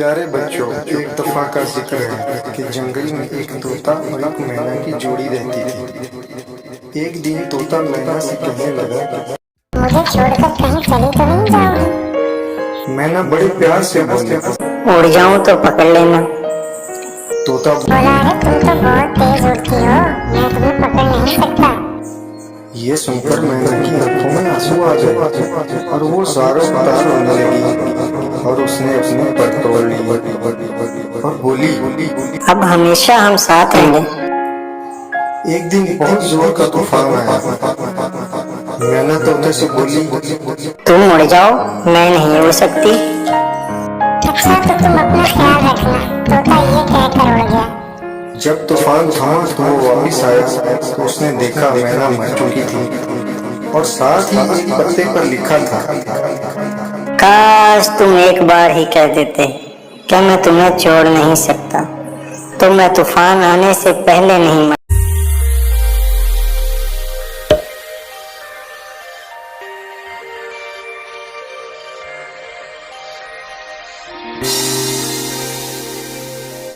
प्यारे बच्चों, एक दफा का जिक्र है कि जंगल में एक तोता और एक मैना की जोड़ी रहती थी। एक दिन तोता मैना से कहने लगा, मुझे छोड़कर कहीं चली तो नहीं जाओगी? मैना बड़े प्यार से बोली, उड़ जाऊं तो पकड़ लेना। तोता बोला, अरे तुम तो बहुत तेज उड़ती हो, मैं तुम्हें पकड़ नहीं सकता। ये सुनकर मैना की आंखों में आंसू आ गए और वो सारों पार रोने लगी और उसने अपने पर तोड़ ली और बोली, अब हमेशा हम साथ रहेंगे। एक दिन बहुत जोर का तूफान आया। मैना तोते से बोली, तुम उड़ जाओ, मैं नहीं उड़ सकती। अच्छा तो तुम अपना ख्याल रखना। तोता ये कहकर उड़ गया। जब तूफान थमा तो वो वापिस आया तो उसने देखा मैना मर चुकी थी और साथ ही एक पत्ते पर लिखा था, काश तुम एक बार ही कह देते कि मैं तुम्हें छोड़ नहीं सकता, तो मैं तूफान आने से पहले नहीं